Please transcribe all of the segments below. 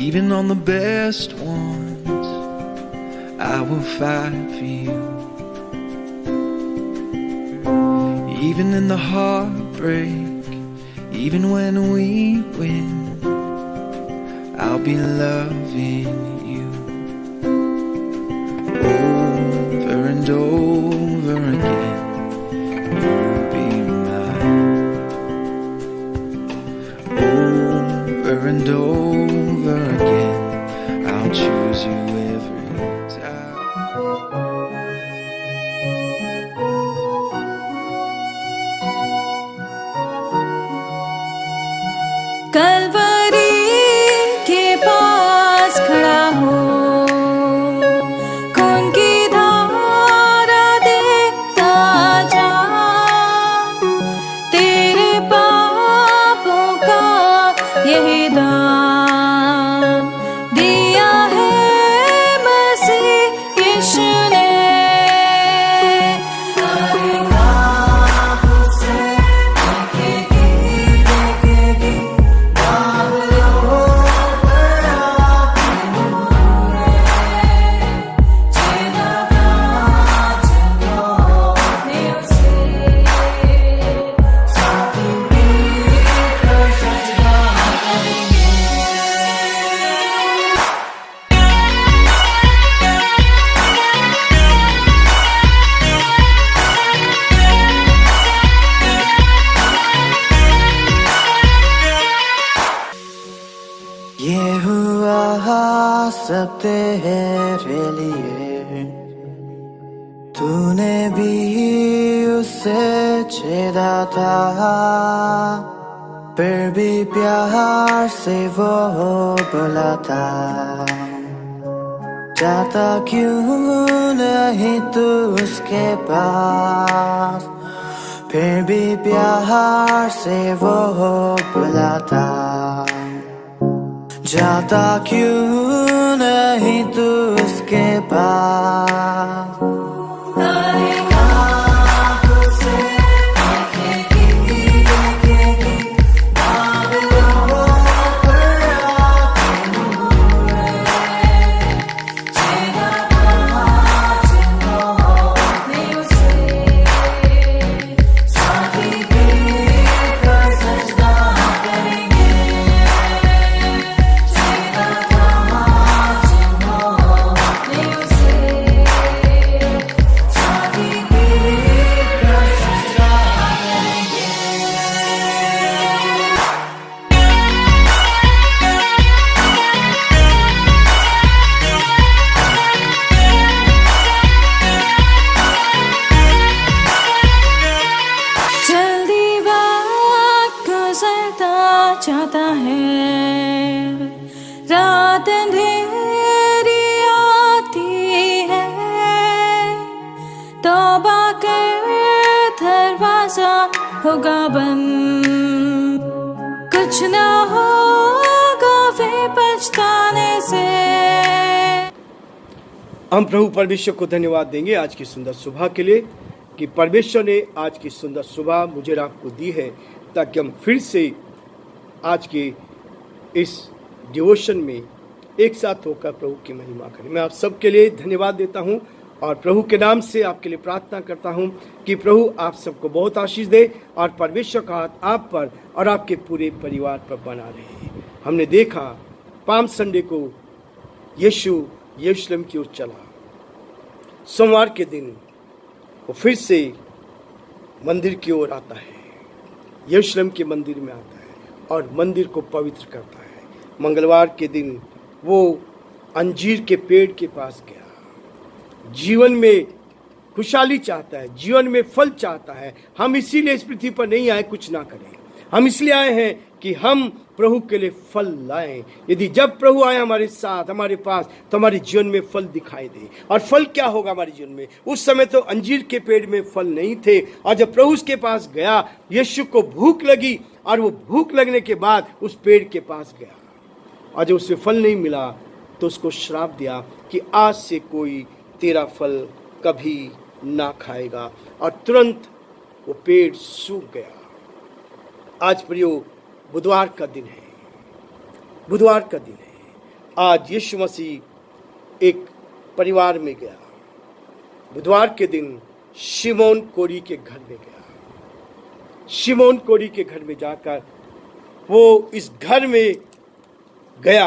Even on the best ones, I will fight for you. Even in the heartbreak, even when we win, I'll be loving you. Over and over again, you'll be mine. Over and over again, I'll choose you every time. Kalvari के पास खड़ा हो, खून की धारा देखता जा, तेरे पापों का यही दाम दिया है मसीह यीशु ने। ये हुआ सब तेरे लिए, तूने भी उसे छेड़ा था, फिर भी प्यार से वो बुलाता, जाता क्यों नहीं तू उसके पास, फिर भी प्यार से वो बुलाता, जाता क्यों नहीं तू उसके पास। चाहता है, रात अंधेरी आती है, तौबा कर दरवाजा होगा बंद, कुछ ना होगा वे पछताने से। हम प्रभु परमेश्वर को धन्यवाद देंगे आज की सुंदर सुबह के लिए, कि परमेश्वर ने आज की सुंदर सुबह मुझे और आपको दी है, ताकि हम फिर से आज के इस डिवोशन में एक साथ होकर प्रभु की महिमा करें। मैं आप सबके लिए धन्यवाद देता हूं और प्रभु के नाम से आपके लिए प्रार्थना करता हूं कि प्रभु आप सबको बहुत आशीष दे और परमेश्वर का हाथ आप पर और आपके पूरे परिवार पर बना रहे। हमने देखा पाम संडे को यीशु यरूशलेम की ओर चला, सोमवार के दिन वो फिर से मंदिर की ओर आता है, यरूशलेम के मंदिर में आता है और मंदिर को पवित्र करता है। मंगलवार के दिन वो अंजीर के पेड़ के पास गया, जीवन में खुशहाली चाहता है, जीवन में फल चाहता है। हम इसीलिए इस पृथ्वी पर नहीं आए कुछ ना करें, हम इसलिए आए हैं कि हम प्रभु के लिए फल लाएं। यदि जब प्रभु आए हमारे साथ हमारे पास तो हमारे जीवन में फल दिखाई दे। और फल क्या होगा हमारे जीवन में? उस समय तो अंजीर के पेड़ में फल नहीं थे, और जब प्रभु उसके पास गया, यीशु को भूख लगी और वो भूख लगने के बाद उस पेड़ के पास गया, और जब उसे फल नहीं मिला तो उसको श्राप दिया कि आज से कोई तेरा फल कभी ना खाएगा, और तुरंत वो पेड़ सूख गया। आज प्रियो बुधवार का दिन है, बुधवार का दिन है। आज यीशु मसीह एक परिवार में गया। बुधवार के दिन शिमोन कोरी के घर में गया। शिमोन कोरी के घर में जाकर वो इस घर में गया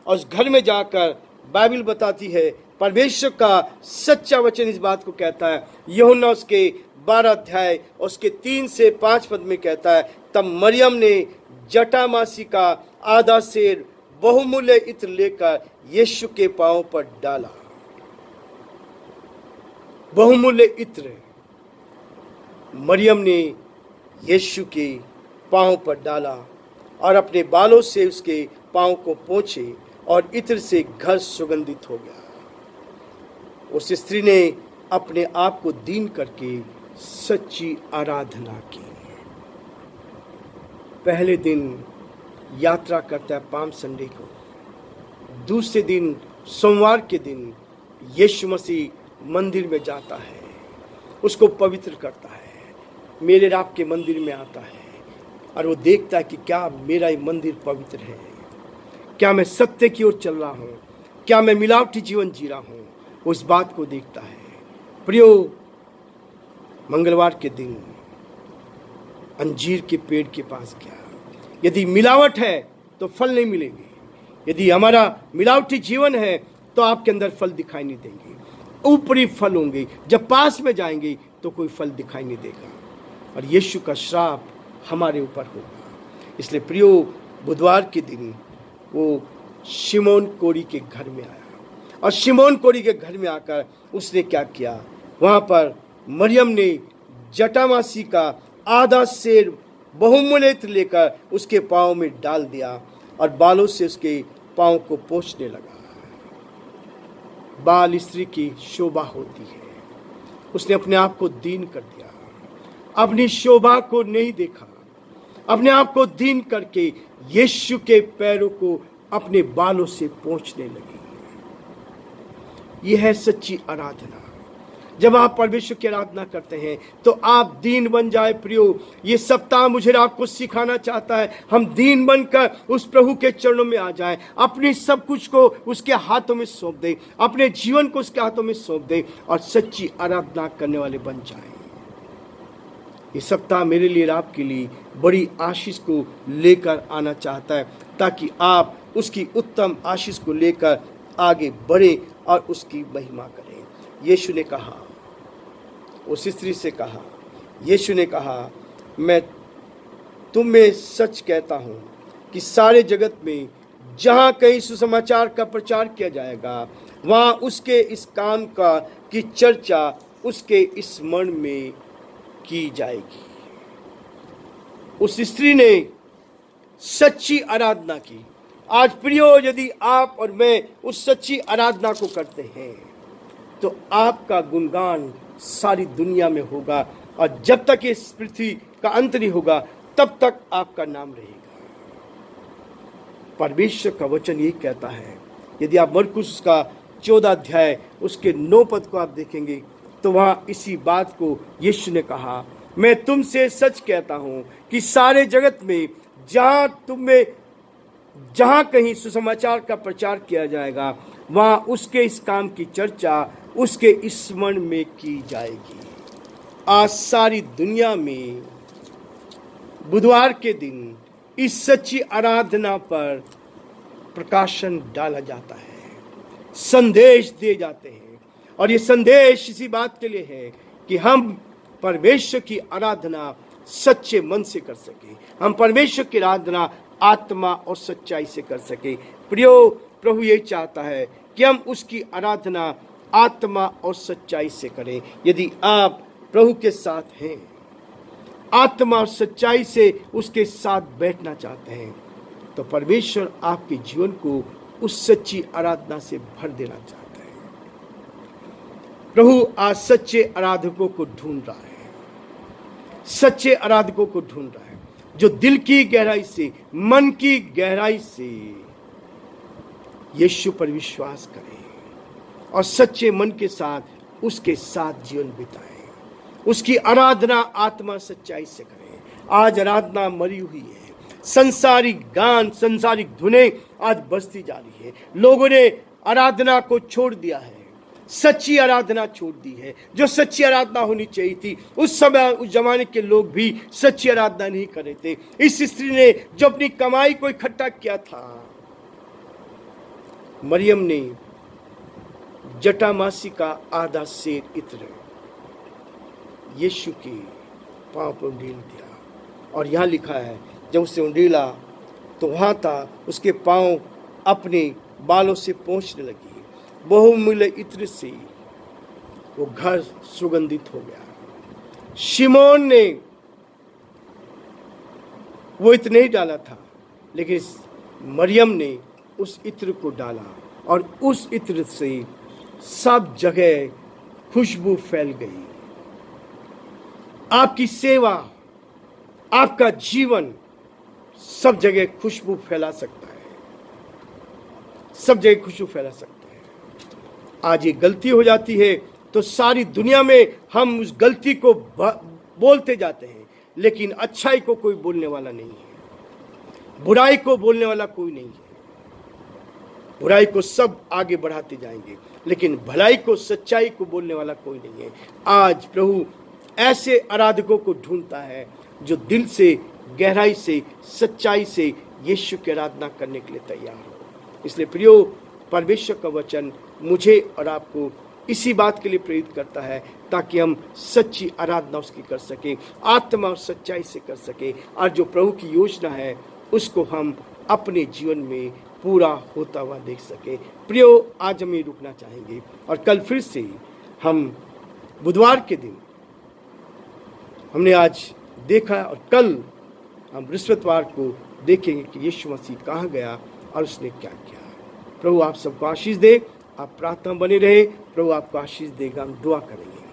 और उस घर में जाकर बाइबल बताती है, परमेश्वर का सच्चा वचन इस बात को कहता है, यूहन्ना उसके 12 अध्याय उसके 3 से 5 पद में कहता है, तब मरियम ने जटामासी का आधा सेर बहुमूल्य इत्र लेकर यीशु के पांव पर डाला। बहुमूल्य इत्र मरियम ने यीशु के पांव पर डाला और अपने बालों से उसके पांव को पोंछे और इत्र से घर सुगंधित हो गया। उस स्त्री ने अपने आप को दीन करके सच्ची आराधना की। पहले दिन यात्रा करता है पाम संडे को, दूसरे दिन सोमवार के दिन यीशु मसीह मंदिर में जाता है, उसको पवित्र करता है, मेरे राब के मंदिर में आता है और वो देखता है कि क्या मेरा ये मंदिर पवित्र है, क्या मैं सत्य की ओर चल रहा हूँ, क्या मैं मिलावटी जीवन जी रहा हूँ, उस बात को देखता है। प्रियो, मंगलवार के दिन अंजीर के पेड़ के पास गया। यदि मिलावट है तो फल नहीं मिलेंगे, यदि हमारा मिलावटी जीवन है तो आपके अंदर फल दिखाई नहीं देंगे, ऊपरी फल होंगे, जब पास में जाएंगे तो कोई फल दिखाई नहीं देगा और यीशु का श्राप हमारे ऊपर होगा। इसलिए प्रियो, बुधवार के दिन वो शिमोन कोरी के घर में आया और शिमोन कोरी के घर में आकर उसने क्या किया, वहां पर मरियम ने जटामासी का आधा सेर बहुमूल्य इत्र लेकर उसके पांव में डाल दिया और बालों से उसके पांव को पोंछने लगा। बाल स्त्री की शोभा होती है। उसने अपने आप को दीन कर दिया, अपनी शोभा को नहीं देखा, अपने आप को दीन करके यीशु के पैरों को अपने बालों से पोंछने लगी। यह है सच्ची आराधना। जब आप परमेश्वर की आराधना करते हैं तो आप दीन बन जाए। प्रियो, ये सप्ताह मुझे आपको सिखाना चाहता है, हम दीन बनकर उस प्रभु के चरणों में आ जाएं, अपनी सब कुछ को उसके हाथों में सौंप दें, अपने जीवन को उसके हाथों में सौंप दें और सच्ची आराधना करने वाले बन जाएं। ये सप्ताह मेरे लिए, आपके लिए बड़ी आशीष को लेकर आना चाहता है, ताकि आप उसकी उत्तम आशीष को लेकर आगे बढ़े और उसकी महिमा करें। यीशु ने कहा, उस स्त्री से कहा, यीशु ने कहा, मैं तुम्हें सच कहता हूं कि सारे जगत में जहां कहीं सुसमाचार का प्रचार किया जाएगा, वहां उसके इस काम का की चर्चा उसके स्मरण में की जाएगी। उस स्त्री ने सच्ची आराधना की। आज प्रियो, यदि आप और मैं उस सच्ची आराधना को करते हैं तो आपका गुणगान सारी दुनिया में होगा और जब तक इस पृथ्वी का अंत नहीं होगा तब तक आपका नाम रहेगा। परमेश्वर का वचन यही कहता है। यदि आप मरकुस का 14 अध्याय उसके 9 पद को आप देखेंगे तो वहां इसी बात को यीशु ने कहा, मैं तुमसे सच कहता हूं कि सारे जगत में जहां कहीं सुसमाचार का प्रचार किया जाएगा, वहां उसके इस काम की चर्चा उसके स्मरण में की जाएगी। आज सारी दुनिया में बुधवार के दिन इस सच्ची आराधना पर प्रकाशन डाला जाता है, संदेश दिए जाते हैं और ये संदेश इसी बात के लिए है कि हम परमेश्वर की आराधना सच्चे मन से कर सके, हम परमेश्वर की आराधना आत्मा और सच्चाई से कर सके। प्रियो, प्रभु ये चाहता है कि हम उसकी आराधना आत्मा और सच्चाई से करें। यदि आप प्रभु के साथ हैं, आत्मा और सच्चाई से उसके साथ बैठना चाहते हैं, तो परमेश्वर आपके जीवन को उस सच्ची आराधना से भर देना चाहता है। प्रभु आज सच्चे आराधकों को ढूंढ रहा है, सच्चे आराधकों को ढूंढ रहा है जो दिल की गहराई से, मन की गहराई से यीशु पर विश्वास करें और सच्चे मन के साथ उसके साथ जीवन बिताएं, उसकी आराधना आत्मा सच्चाई से करें। आज आराधना मरी हुई है, संसारिक गान, संसारिक धुनें आज बजती जा रही है। लोगों ने आराधना को छोड़ दिया है, सच्ची आराधना छोड़ दी है। जो सच्ची आराधना होनी चाहिए थी, उस समय उस जमाने के लोग भी सच्ची आराधना नहीं कर रहे थे। इस स्त्री ने जो अपनी कमाई को इकट्ठा किया था, मरियम ने जटामासी का आधा सेर इत्र यीशु के पांव पर उंडेल दिया। और यहां लिखा है, जब उसे उंडेला तो वहां था उसके पांव अपने बालों से पोंछने लगी। बहुमूल्य इत्र से वो घर सुगंधित हो गया। शिमोन ने वो इत्र नहीं डाला था, लेकिन मरियम ने उस इत्र को डाला और उस इत्र से सब जगह खुशबू फैल गई। आपकी सेवा, आपका जीवन सब जगह खुशबू फैला सकता है, सब जगह खुशबू फैला सकता है। आज ये गलती हो जाती है तो सारी दुनिया में हम उस गलती को बोलते जाते हैं, लेकिन अच्छाई को कोई बोलने वाला नहीं है, बुराई को बोलने वाला कोई नहीं है। बुराई को सब आगे बढ़ाते जाएंगे, लेकिन भलाई को, सच्चाई को बोलने वाला कोई नहीं है। आज प्रभु ऐसे आराधकों को ढूंढता है जो दिल से, गहराई से, सच्चाई से यीशु की आराधना करने के लिए तैयार हो। इसलिए प्रियो, परमेश्वर का वचन मुझे और आपको इसी बात के लिए प्रेरित करता है, ताकि हम सच्ची आराधना उसकी कर सकें, आत्मा और सच्चाई से कर सकें, और जो प्रभु की योजना है उसको हम अपने जीवन में पूरा होता हुआ देख सकें। प्रियो, आज हम ये रुकना चाहेंगे और कल फिर से हम बुधवार के दिन हमने आज देखा, और कल हम बृहस्पतिवार को देखेंगे कि यीशु मसीह कहाँ गया और उसने क्या किया। प्रभु आप सबको आशीष दे। आप प्रार्थना बने रहे, प्रभु आपको आशीष देगा। हम दुआ करेंगे।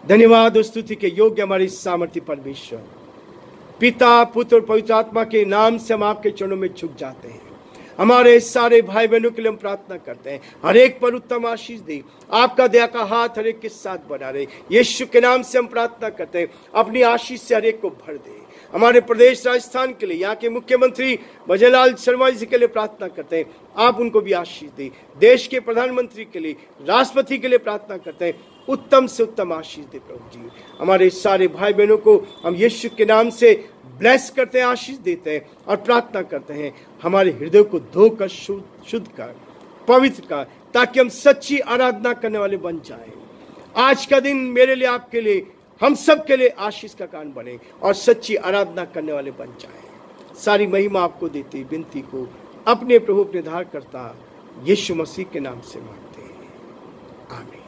धन्यवाद और स्तुति के योग्य हमारे सामर्थ्य परमेश्वर, पिता, पुत्र और पवित्र आत्मा के नाम से हम आपके चरणों में झुक जाते हैं। हमारे सारे भाई बहनों के लिए हम प्रार्थना करते हैं, हर एक पर उत्तम आशीष दे, आपका दया का हाथ हर एक के साथ बना रहे। यीशु के नाम से हम प्रार्थना करते हैं, अपनी आशीष से हर एक को भर दे। हमारे प्रदेश राजस्थान के लिए, यहाँ के मुख्यमंत्री भजनलाल शर्मा जी के लिए प्रार्थना करते हैं, आप उनको भी आशीष दे। देश के प्रधानमंत्री के लिए, राष्ट्रपति के लिए प्रार्थना करते हैं, उत्तम से उत्तम आशीष दे प्रभु जी। हमारे सारे भाई बहनों को हम यीशु के नाम से ब्लेस करते हैं, आशीष देते हैं और प्रार्थना करते हैं, हमारे हृदय को धोकर शुद्ध कर, पवित्र कर, ताकि हम सच्ची आराधना करने वाले बन जाएं। आज का दिन मेरे लिए, आपके लिए, हम सब के लिए आशीष का कारण बने और सच्ची आराधना करने वाले बन जाएं। सारी महिमा आपको देती विनती को अपने प्रभु, अपने धार करता यीशु मसीह के नाम से मांगते हैं, आमीन।